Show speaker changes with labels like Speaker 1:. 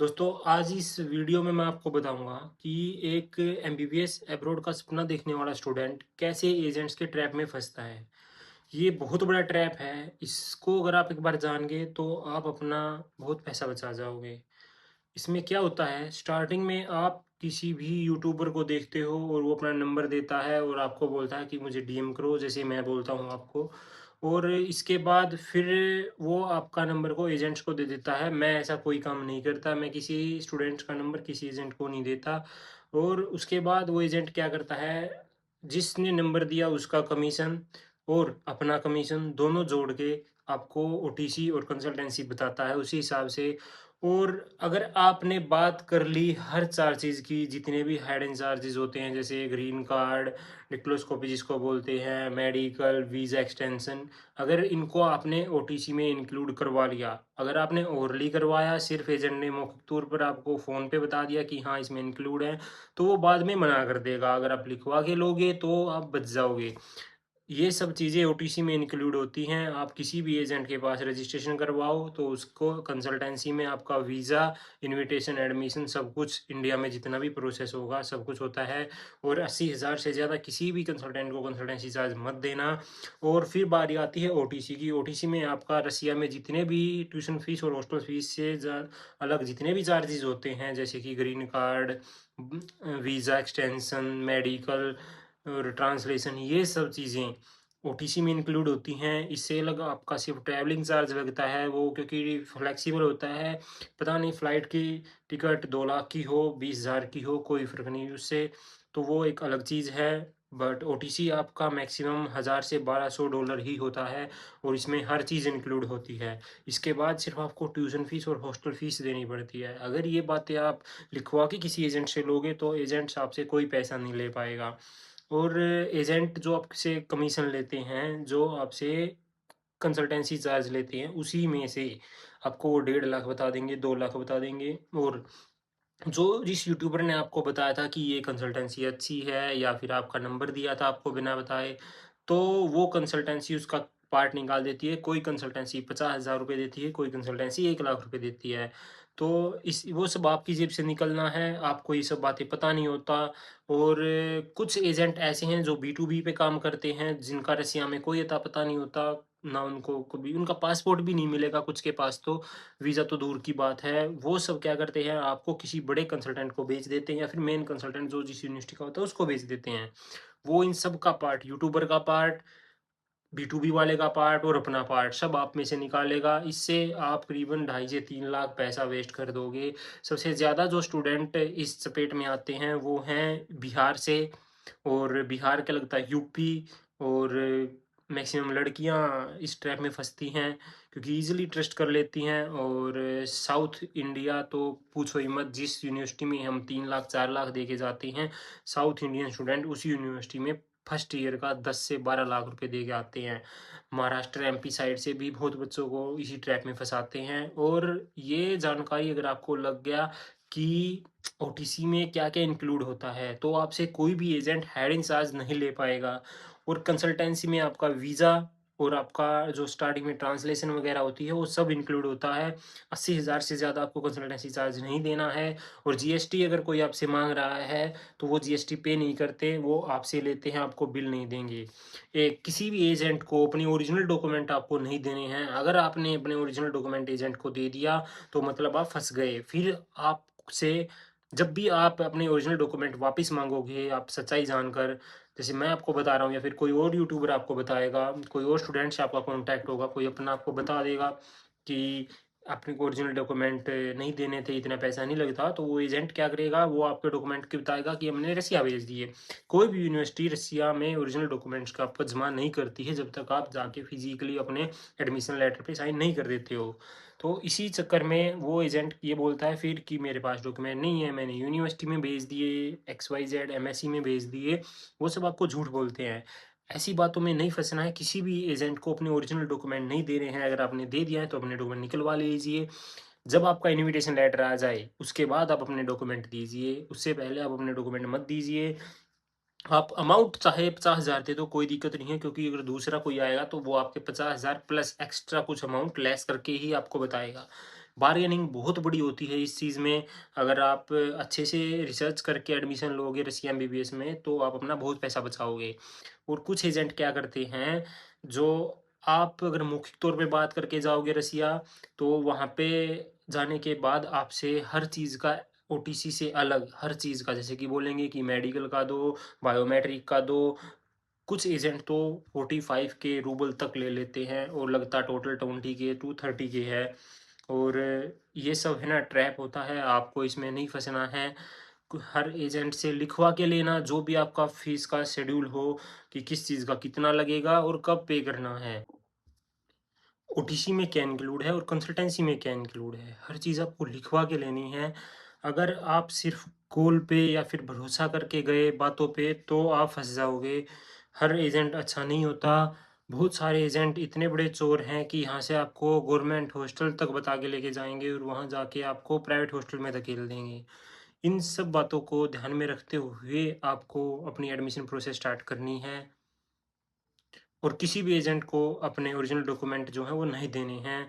Speaker 1: दोस्तों आज इस वीडियो में मैं आपको बताऊंगा कि एक एमबीबीएस अब्रॉड का सपना देखने वाला स्टूडेंट कैसे एजेंट्स के ट्रैप में फंसता है। ये बहुत बड़ा ट्रैप है। इसको अगर आप एक बार जान गए तो आप अपना बहुत पैसा बचा जाओगे। इसमें क्या होता है, स्टार्टिंग में आप किसी भी यूट्यूबर को देखते हो और वो अपना नंबर देता है और आपको बोलता है कि मुझे डीएम करो, जैसे मैं बोलता हूँ आपको। और इसके बाद फिर वो आपका नंबर को एजेंट्स को दे देता है। मैं ऐसा कोई काम नहीं करता, मैं किसी स्टूडेंट्स का नंबर किसी एजेंट को नहीं देता। और उसके बाद वो एजेंट क्या करता है, जिसने नंबर दिया उसका कमीशन और अपना कमीशन दोनों जोड़ के आपको ओटीसी और कंसल्टेंसी बताता है उसी हिसाब से। और अगर आपने बात कर ली हर चार्जेस की, जितने भी हाइडन चार्जेस होते हैं जैसे ग्रीन कार्ड, डिप्लोस्कोपी जिसको बोलते हैं, मेडिकल, वीज़ा एक्सटेंशन, अगर इनको आपने ओटीसी में इंक्लूड करवा लिया, अगर आपने ओवरली करवाया, सिर्फ एजेंट ने मौखिक तौर पर आपको फ़ोन पे बता दिया कि हाँ इसमें इंक्लूड है, तो वो बाद में मना कर देगा। अगर आप लिखवा के लोगे तो आप बच जाओगे। ये सब चीज़ें ओटीसी में इंक्लूड होती हैं। आप किसी भी एजेंट के पास रजिस्ट्रेशन करवाओ तो उसको कंसल्टेंसी में आपका वीज़ा, इनविटेशन, एडमिशन सब कुछ, इंडिया में जितना भी प्रोसेस होगा सब कुछ होता है। और 80,000 से ज़्यादा किसी भी कंसल्टेंट को कंसल्टेंसी चार्ज मत देना। और फिर बारी आती है ओटीसी की। ओटीसी में आपका रसिया में जितने भी ट्यूशन फीस और हॉस्टल फीस से अलग जितने भी चार्जेस होते हैं, जैसे कि green card, visa extension, medical और ट्रांसलेशन, ये सब चीज़ें ओटीसी में इंक्लूड होती हैं। इससे अलग आपका सिर्फ ट्रैवलिंग चार्ज लगता है, वो क्योंकि फ्लेक्सिबल होता है। पता नहीं फ्लाइट की टिकट 2 लाख की हो, 20,000 की हो, कोई फ़र्क नहीं उससे, तो वो एक अलग चीज़ है। बट ओटीसी आपका मैक्सिमम 1000 से 1200 डॉलर ही होता है और इसमें हर चीज़ इंक्लूड होती है। इसके बाद सिर्फ आपको ट्यूशन फीस और हॉस्टल फीस देनी पड़ती है। अगर ये बातें आप लिखवा के किसी एजेंट से लोगे तो एजेंट्स आपसे कोई पैसा नहीं ले पाएगा। और एजेंट जो आपसे कमीशन लेते हैं, जो आपसे कंसल्टेंसी चार्ज लेते हैं, उसी में से आपको वो 1.5 लाख बता देंगे, 2 लाख बता देंगे। और जो जिस यूट्यूबर ने आपको बताया था कि ये कंसल्टेंसी अच्छी है या फिर आपका नंबर दिया था आपको बिना बताए, तो वो कंसल्टेंसी उसका पार्ट निकाल देती है। कोई कंसल्टेंसी 50,000 रुपये देती है, कोई कंसल्टेंसी 1 लाख रुपये देती है। तो इस वो सब आपकी जेब से निकलना है, आपको ये सब बातें पता नहीं होता। और कुछ एजेंट ऐसे हैं जो बी टू बी पे काम करते हैं, जिनका रसिया में कोई अता पता नहीं होता, ना उनको कभी उनका पासपोर्ट भी नहीं मिलेगा कुछ के पास तो, वीज़ा तो दूर की बात है। वो सब क्या करते हैं, आपको किसी बड़े कंसल्टेंट को बेच देते हैं या फिर मेन कंसल्टेंट जो जिस यूनिवर्सिटी का होता है उसको बेच देते हैं। वो इन सब का पार्ट, यूट्यूबर का पार्ट, बी2बी वाले का पार्ट और अपना पार्ट सब आप में से निकालेगा। इससे आप करीबन 2.5 से 3 लाख पैसा वेस्ट कर दोगे। सबसे ज़्यादा जो स्टूडेंट इस चपेट में आते हैं वो हैं बिहार से, और बिहार क्या लगता है यूपी। और मैक्सिमम लड़कियां इस ट्रैप में फंसती हैं क्योंकि इजीली ट्रस्ट कर लेती हैं। और साउथ इंडिया तो पूछो ही मत, जिस यूनिवर्सिटी में हम 3 लाख 4 लाख दे के जाते हैं, साउथ इंडियन स्टूडेंट उसी यूनिवर्सिटी में फर्स्ट ईयर का 10 से 12 लाख रुपए दे के आते हैं। महाराष्ट्र एमपी साइड से भी बहुत बच्चों को इसी ट्रैप में फंसाते हैं। और ये जानकारी अगर आपको लग गया कि ओटीसी में क्या क्या इंक्लूड होता है, तो आपसे कोई भी एजेंट हायरिंग चार्ज नहीं ले पाएगा। और कंसल्टेंसी में आपका वीज़ा और आपका जो स्टार्टिंग में ट्रांसलेशन वगैरह होती है वो सब इंक्लूड होता है। 80,000 से ज़्यादा आपको कंसल्टेंसी चार्ज नहीं देना है। और जीएसटी अगर कोई आपसे मांग रहा है तो वो जीएसटी पे नहीं करते, वो आपसे लेते हैं, आपको बिल नहीं देंगे। एक किसी भी एजेंट को अपनी ओरिजिनल डॉक्यूमेंट आपको नहीं देने हैं। अगर आपने अपने ओरिजिनल डॉक्यूमेंट एजेंट को दे दिया तो मतलब आप फंस गए। फिर आपसे जब भी आप अपने ओरिजिनल डॉक्यूमेंट वापस मांगोगे, आप सच्चाई जानकर, जैसे मैं आपको बता रहा हूँ या फिर कोई और यूट्यूबर आपको बताएगा, कोई और स्टूडेंट से आपका कॉन्टैक्ट होगा, कोई अपना आपको बता देगा कि अपने को ओरिजिनल डॉक्यूमेंट नहीं देने थे, इतना पैसा नहीं लगता, तो वो एजेंट क्या करेगा, वो आपके डॉक्यूमेंट के बताएगा कि हमने रसिया भेज दिए। कोई भी यूनिवर्सिटी रसिया में ओरिजिनल डॉक्यूमेंट्स का आपको जमा नहीं करती है जब तक आप जाके फिजिकली अपने एडमिशन लेटर पे साइन नहीं कर देते हो। तो इसी चक्कर में वो एजेंट ये बोलता है फिर कि मेरे पास डॉक्यूमेंट नहीं है, मैंने यूनिवर्सिटी में भेज दिए, XYZ एमएससी में भेज दिए। वो सब आपको झूठ बोलते हैं। ऐसी बातों में नहीं फंसना है। किसी भी एजेंट को अपने ओरिजिनल डॉक्यूमेंट नहीं दे रहे हैं, अगर आपने दे दिया है तो अपने डॉक्यूमेंट निकलवा लीजिए। जब आपका इनविटेशन लेटर आ जाए उसके बाद आप अपने डॉक्यूमेंट दीजिए, उससे पहले आप अपने डॉक्यूमेंट मत दीजिए। आप अमाउंट चाहे 50,000 दे दो, कोई दिक्कत नहीं है, क्योंकि अगर दूसरा कोई आएगा तो वो आपके 50,000 प्लस एक्स्ट्रा कुछ अमाउंट लेस करके ही आपको बताएगा। बार्गेनिंग बहुत बड़ी होती है इस चीज़ में। अगर आप अच्छे से रिसर्च करके एडमिशन लोगे रसिया एमबीबीएस में, तो आप अपना बहुत पैसा बचाओगे। और कुछ एजेंट क्या करते हैं, जो आप अगर मौखिक तौर पे बात करके जाओगे रसिया, तो वहाँ पे जाने के बाद आपसे हर चीज़ का ओटीसी से अलग हर चीज़ का, जैसे कि बोलेंगे कि मेडिकल का दो, बायोमेट्रिक का दो। कुछ एजेंट तो 45 के रूबल तक ले लेते हैं और लगता टोटल 20 के टू 30 के है। और ये सब है ना ट्रैप होता है, आपको इसमें नहीं फंसना है। हर एजेंट से लिखवा के लेना जो भी आपका फीस का शेड्यूल हो, कि किस चीज़ का कितना लगेगा और कब पे करना है। ओटीसी में क्या इंक्लूड है और कंसल्टेंसी में क्या इंक्लूड है, हर चीज़ आपको लिखवा के लेनी है। अगर आप सिर्फ कॉल पे या फिर भरोसा करके गए बातों पे, तो आप फंस जाओगे। हर एजेंट अच्छा नहीं होता। बहुत सारे एजेंट इतने बड़े चोर हैं कि यहाँ से आपको गवर्नमेंट हॉस्टल तक बता के लेके जाएंगे और वहाँ जाके आपको प्राइवेट हॉस्टल में धकेल देंगे। इन सब बातों को ध्यान में रखते हुए आपको अपनी एडमिशन प्रोसेस स्टार्ट करनी है। और किसी भी एजेंट को अपने ओरिजिनल डॉक्यूमेंट जो है वो नहीं देने हैं।